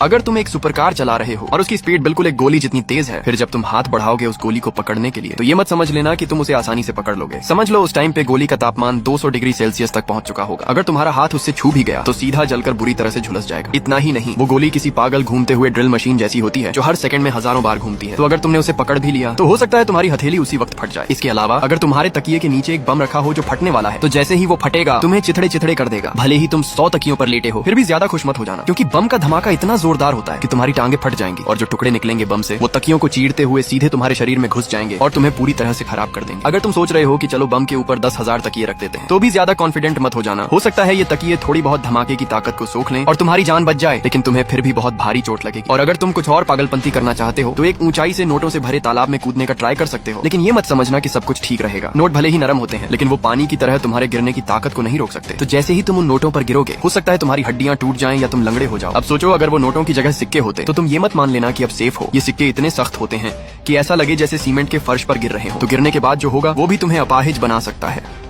अगर तुम एक सुपर कार चला रहे हो और उसकी स्पीड बिल्कुल एक गोली जितनी तेज है, फिर जब तुम हाथ बढ़ाओगे उस गोली को पकड़ने के लिए, तो ये मत समझ लेना कि तुम उसे आसानी से पकड़ लोगे। समझ लो उस टाइम पे गोली का तापमान 200 डिग्री सेल्सियस तक पहुंच चुका होगा। अगर तुम्हारा हाथ उससे छू भी गया तो सीधा जलकर बुरी तरह से झुलस जाएगा। इतना ही नहीं, वो गोली किसी पागल घूमते हुए ड्रिल मशीन जैसी होती है जो हर सेकंड में हजारों बार घूमती है। तो अगर तुमने उसे पकड़ भी लिया तो हो सकता है तुम्हारी हथेली उसी वक्त फट जाए। इसके अलावा अगर तुम्हारे तकिए के नीचे एक बम रखा हो जो फटने वाला है, तो जैसे ही वो फटेगा तुम्हें चिथड़े चिथड़े कर देगा। भले ही तुम 100 तकियों पर लेटे हो, फिर भी ज्यादा खुश मत हो जाना, क्योंकि बम का धमाका इतना जोरदार होता है कि तुम्हारी टांगे फट जाएंगी और जो टुकड़े निकलेंगे बम से वो तकियों को चीरते हुए सीधे तुम्हारे शरीर में घुस जाएंगे और तुम्हें पूरी तरह से खराब कर देंगे। अगर तुम सोच रहे हो कि चलो बम के ऊपर 10,000 तकिए रख देते हैं, तो भी ज्यादा कॉन्फिडेंट मत हो जाना। हो सकता है ये तकिए थोड़ी बहुत धमाके की ताकत को सोख लें और तुम्हारी जान बच जाए, लेकिन तुम्हें फिर भी बहुत भारी चोट लगेगी। और अगर तुम कुछ और पागलपंती करना चाहते हो तो एक ऊंचाई से नोटों से भरे तालाब में कूदने का ट्राई कर सकते हो, लेकिन ये मत समझना कि सब कुछ ठीक रहेगा। नोट भले ही नरम होते हैं, लेकिन वो पानी की तरह तुम्हारे गिरने की ताकत को नहीं रोक सकते। तो जैसे ही तुम उन नोटों पर गिरोगे, हो सकता है तुम्हारी हड्डियां टूट जाएं या तुम लंगड़े हो जाओ। अब सोचो, अगर वो नोटों की जगह सिक्के होते तो तुम ये मत मान लेना कि अब सेफ हो। ये सिक्के इतने सख्त होते हैं कि ऐसा लगे जैसे सीमेंट के फर्श पर गिर रहे हो। तो गिरने के बाद जो होगा वो भी तुम्हें अपाहिज बना सकता है।